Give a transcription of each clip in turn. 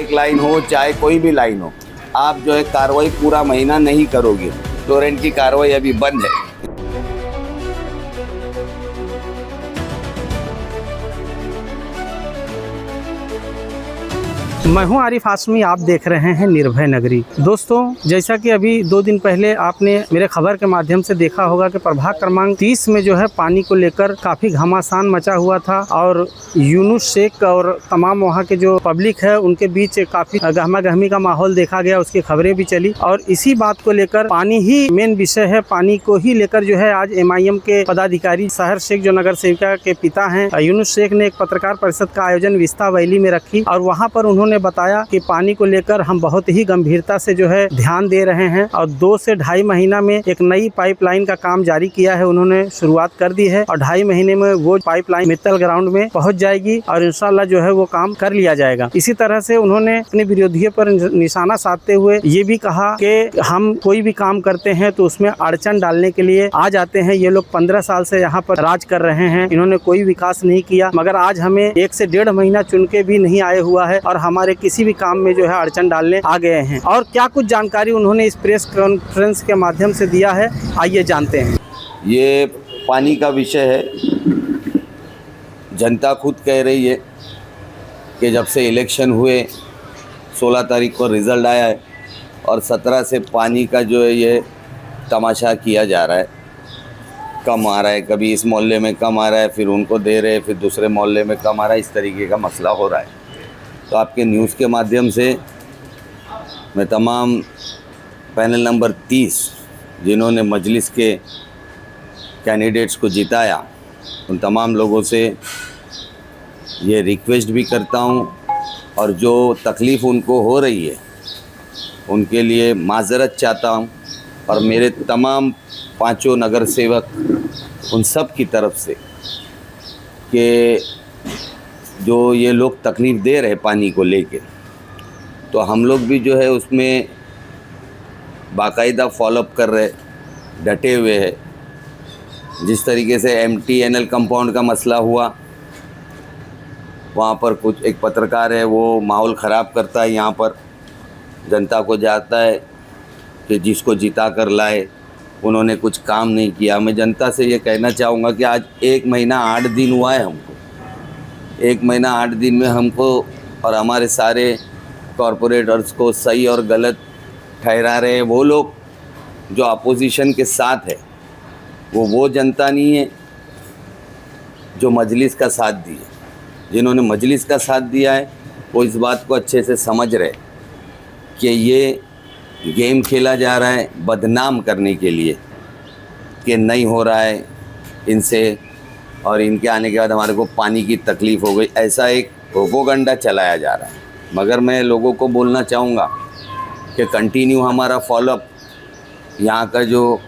एक लाइन हो चाहे कोई भी लाइन हो, आप जो है कार्रवाई पूरा महीना नहीं करोगे। टोरेंट की कार्रवाई अभी बंद है। मैं हूं आरिफ हाशमी, आप देख रहे हैं निर्भय नगरी। दोस्तों, जैसा कि अभी 2 दिन पहले आपने मेरे खबर के माध्यम से देखा होगा कि प्रभाग क्रमांक 30 में जो है पानी को लेकर काफ़ी घमासान मचा हुआ था और यूनुस शेख और तमाम वहां के जो पब्लिक है उनके बीच काफ़ी गहमा गहमी का माहौल देखा गया, उसकी खबरें भी चली। और इसी बात को लेकर, पानी ही मेन विषय है, पानी को ही लेकर जो है आज MIM के पदाधिकारी सहर शेख, जो नगर सेविका के पिता हैं यूनुस शेख, ने एक पत्रकार परिषद का आयोजन विस्ता वैली में रखी और वहाँ पर उन्होंने बताया कि पानी को लेकर हम बहुत ही गंभीरता से जो है ध्यान दे रहे हैं और 2 से ढाई महीना में एक नई पाइपलाइन का काम जारी किया है, उन्होंने शुरुआत कर दी है और 2.5 महीने में वो पाइपलाइन मित्तल ग्राउंड में पहुंच जाएगी और इंशाल्लाह जो है वो काम कर लिया जाएगा। इसी तरह से उन्होंने अपने विरोधियों पर निशाना साधते हुए ये भी कहा कि हम कोई भी काम करते हैं तो उसमें अड़चन डालने के लिए आ जाते हैं। ये लोग 15 साल से यहाँ पर राज कर रहे हैं, इन्होंने कोई विकास नहीं किया, मगर आज हमें 1 से 1.5 महीना चुन के भी नहीं आए हुआ है और हमारे किसी भी काम में जो है अड़चन डालने आ गए हैं। और क्या कुछ जानकारी उन्होंने इस प्रेस कॉन्फ्रेंस के माध्यम से दिया है, आइए जानते हैं। ये पानी का विषय है। जनता खुद कह रही है कि जब से इलेक्शन हुए 16 तारीख को रिज़ल्ट आया है और 17 से पानी का जो है ये तमाशा किया जा रहा है। कम आ रहा है, कभी इस मोहल्ले में कम आ रहा है, फिर उनको दे रहे हैं, फिर दूसरे मोहल्ले में कम आ रहा है, इस तरीके का मसला हो रहा है। तो आपके न्यूज़ के माध्यम से मैं तमाम पैनल नंबर 30 जिन्होंने मजलिस के कैंडिडेट्स को जिताया, उन तमाम लोगों से ये रिक्वेस्ट भी करता हूँ और जो तकलीफ़ उनको हो रही है उनके लिए माज़रत चाहता हूँ और मेरे तमाम 5 नगर सेवक उन सब की तरफ से कि जो ये लोग तकलीफ़ दे रहे पानी को लेके, तो हम लोग भी जो है उसमें बाकायदा फॉलोअप कर रहे, डटे हुए हैं। जिस तरीके से MTNL कंपाउंड का मसला हुआ, वहाँ पर कुछ एक पत्रकार है वो माहौल ख़राब करता है, यहाँ पर जनता को जाता है कि जिसको जिता कर लाए उन्होंने कुछ काम नहीं किया। मैं जनता से ये कहना चाहूँगा कि आज 1 महीना 8 दिन हुआ है हमको। 1 महीना 8 दिन में हमको और हमारे सारे कॉरपोरेटर्स को सही और गलत ठहरा रहे हैं वो लोग जो अपोजिशन के साथ है। वो जनता नहीं है जो मजलिस का साथ दी है। जिन्होंने मजलिस का साथ दिया है वो इस बात को अच्छे से समझ रहे कि ये गेम खेला जा रहा है बदनाम करने के लिए कि नहीं हो रहा है इनसे और इनके आने के बाद हमारे को पानी की तकलीफ़ हो गई, ऐसा एक प्रोपोगंडा चलाया जा रहा है। मगर मैं लोगों को बोलना चाहूँगा कि कंटिन्यू हमारा फॉलोअप, यहाँ का जो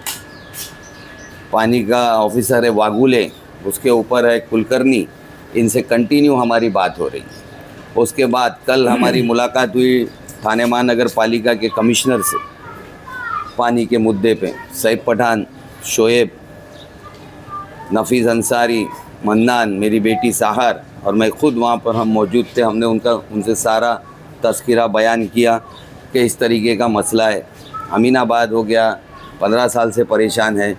पानी का ऑफिसर है वागुले, उसके ऊपर है कुलकर्णी, इनसे कंटिन्यू हमारी बात हो रही है। उसके बाद कल हमारी मुलाकात हुई थाने महानगर पालिका के कमिश्नर से पानी के मुद्दे पे। सैफ पठान, शोएब, नफीस अंसारी, मन्नान, मेरी बेटी साहर और मैं खुद वहाँ पर हम मौजूद थे। हमने उनसे सारा तज़किरा बयान किया कि इस तरीके का मसला है। अमीनाबाद हो गया, 15 साल से परेशान है,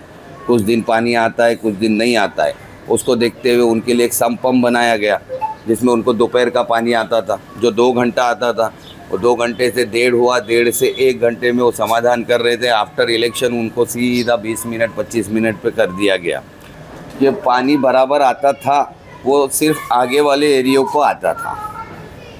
कुछ दिन पानी आता है, कुछ दिन नहीं आता है। उसको देखते हुए उनके लिए एक सम्प पंप बनाया गया जिसमें उनको दोपहर का पानी आता था, जो 2 घंटा आता था वो 2 घंटे से 1.5 हुआ, 1.5 से 1 घंटे में वो समाधान कर रहे थे। आफ्टर इलेक्शन उनको सीधा 20 मिनट 25 मिनट पे कर दिया गया। ये पानी बराबर आता था, वो सिर्फ आगे वाले एरियो को आता था।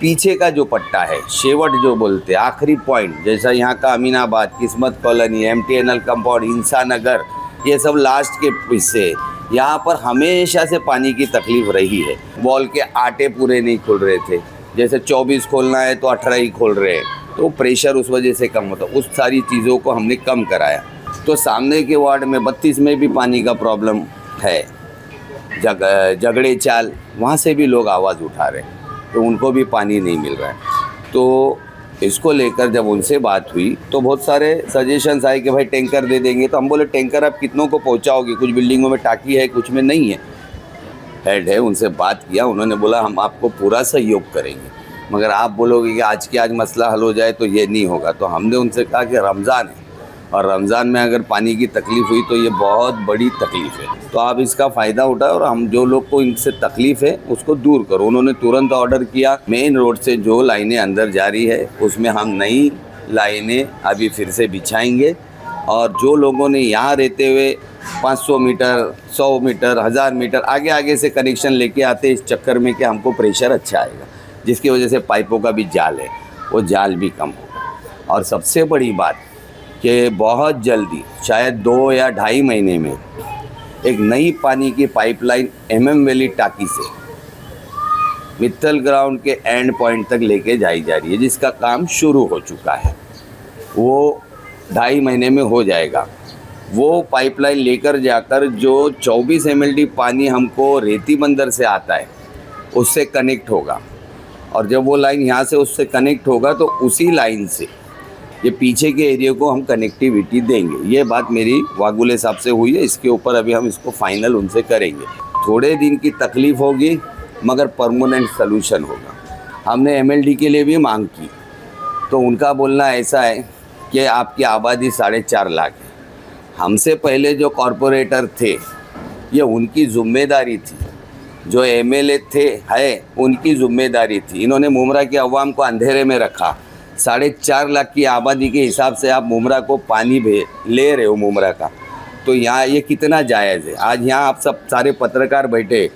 पीछे का जो पट्टा है, शेवट जो बोलते हैं, आखिरी पॉइंट, जैसा यहाँ का अमीनाबाद, किस्मत कॉलोनी, MTNL कंपाउंड, हिंसा नगर, ये सब लास्ट के हिस्से। यहाँ पर हमेशा से पानी की तकलीफ़ रही है। बॉल के आटे पूरे नहीं खुल रहे थे, जैसे 24 खोलना है तो 18 ही खोल रहे हैं, तो प्रेशर उस वजह से कम होता। उस सारी चीज़ों को हमने कम कराया। तो सामने के वार्ड में 32 में भी पानी का प्रॉब्लम है, झगड़े चाल, वहाँ से भी लोग आवाज़ उठा रहे हैं, तो उनको भी पानी नहीं मिल रहा है। तो इसको लेकर जब उनसे बात हुई तो बहुत सारे सजेशंस आए कि भाई टैंकर दे देंगे। तो हम बोले टैंकर आप कितनों को पहुंचाओगे, कुछ बिल्डिंगों में टाकी है, कुछ में नहीं है। हेड है, उनसे बात किया, उन्होंने बोला हम आपको पूरा सहयोग करेंगे। मगर आप बोलोगे कि आज की आज मसला हल हो जाए तो ये नहीं होगा। तो हमने उनसे कहा कि रमज़ान है और रमज़ान में अगर पानी की तकलीफ़ हुई तो ये बहुत बड़ी तकलीफ़ है, तो आप इसका फ़ायदा उठाओ और हम जो लोग को इनसे तकलीफ़ है उसको दूर करो। उन्होंने तुरंत ऑर्डर किया। मेन रोड से जो लाइनें अंदर जा रही है उसमें हम नई लाइनें अभी फिर से बिछाएंगे और जो लोगों ने यहाँ रहते हुए 500 मीटर 100 मीटर 1000 मीटर आगे आगे से कनेक्शन लेके आते इस चक्कर में कि हमको प्रेशर अच्छा आएगा, जिसकी वजह से पाइपों का भी जाल है वो जाल भी कम होगा। और सबसे बड़ी बात कि बहुत जल्दी शायद 2 या 2.5 महीने में एक नई पानी की पाइपलाइन MM वैली टाकी से मित्तल ग्राउंड के एंड पॉइंट तक लेके जाई जा रही है, जिसका काम शुरू हो चुका है। वो 2.5 महीने में हो जाएगा। वो पाइपलाइन लेकर जाकर जो 24 MLD पानी हमको रेती बंदर से आता है उससे कनेक्ट होगा, और जब वो लाइन यहाँ से उससे कनेक्ट होगा तो उसी लाइन से ये पीछे के एरिया को हम कनेक्टिविटी देंगे। ये बात मेरी वागुले साहब से हुई है, इसके ऊपर अभी हम इसको फाइनल उनसे करेंगे। थोड़े दिन की तकलीफ़ होगी मगर परमानेंट सलूशन होगा। हमने MLD के लिए भी मांग की तो उनका बोलना ऐसा है कि आपकी आबादी 4.5 लाख है। हमसे पहले जो कॉरपोरेटर थे ये उनकी ज़िम्मेदारी थी, जो MLA थे उनकी ज़िम्मेदारी थी। इन्होंने मुमरा की अवाम को अंधेरे में रखा। 4.5 लाख की आबादी के हिसाब से आप मुमरा को पानी ले रहे हो मुमरा का, तो यहाँ ये कितना जायज़ है। आज यहाँ आप सब सारे पत्रकार बैठे,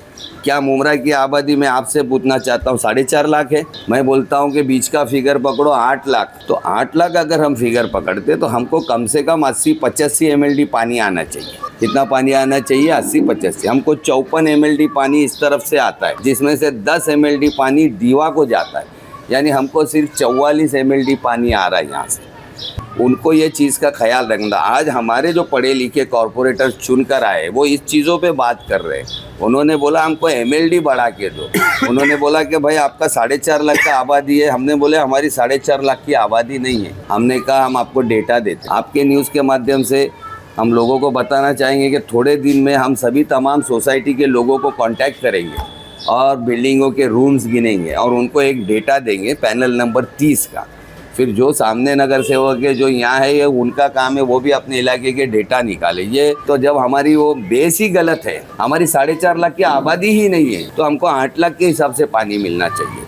क्या मुमरा की आबादी में आपसे पूछना चाहता हूँ 4.5 लाख है? मैं बोलता हूँ कि बीच का फिगर पकड़ो 8 लाख। तो 8 लाख अगर हम फिगर पकड़ते तो हमको कम से कम 80-85 MLD पानी आना चाहिए। कितना पानी आना चाहिए? 80-85। हमको 54 MLD पानी इस तरफ से आता है, जिसमें से 10 MLD पानी दीवा को जाता है, यानी हमको सिर्फ 44 MLD पानी आ रहा है यहाँ से। उनको ये चीज़ का ख्याल रखना। आज हमारे जो पढ़े लिखे कॉरपोरेटर चुन कर आए वो इस चीज़ों पे बात कर रहे हैं। उन्होंने बोला हमको MLD बढ़ा के दो। उन्होंने बोला कि भाई आपका 4.5 लाख का आबादी है। हमने बोले हमारी 4.5 लाख की आबादी नहीं है। हमने कहा हम आपको डेटा देते हैं। आपके न्यूज़ के माध्यम से हम लोगों को बताना चाहेंगे कि थोड़े दिन में हम सभी तमाम सोसाइटी के लोगों को कॉन्टैक्ट करेंगे और बिल्डिंगों के रूम्स गिनेंगे और उनको एक डेटा देंगे पैनल नंबर 30 का। फिर जो सामने नगर सेवक है जो यहाँ है ये उनका काम है वो भी अपने इलाके के डेटा निकाले। ये तो जब हमारी वो बेस ही गलत है, हमारी 4.5 लाख की आबादी ही नहीं है तो हमको 8 लाख के हिसाब से पानी मिलना चाहिए।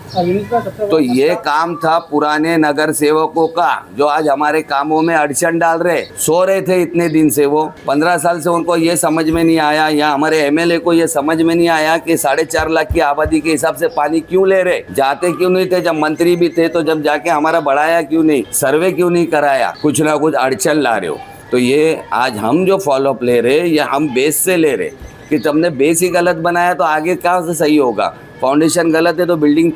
तो ये काम था पुराने नगर सेवकों का, जो आज हमारे कामों में अड़चन डाल रहे। सो रहे थे इतने दिन से, वो 15 साल से उनको ये समझ में नहीं आया, या हमारे MLA को ये समझ में नहीं आया कि 4.5 लाख की आबादी के हिसाब से पानी क्यों ले रहे। जाते क्यों नहीं थे जब मंत्री भी थे, तो जब जाके हमारा बढ़ाया क्यों नहीं, सर्वे क्यों नहीं कराया, कुछ ना कुछ अड़चन ला रहे हो। तो ये आज हम जो फॉलोअप ले रहे या हम बेस से ले रहे कि तुमने बेस ही गलत बनाया तो आगे कहाँ से सही होगा। फाउंडेशन गलत है तो बिल्डिंग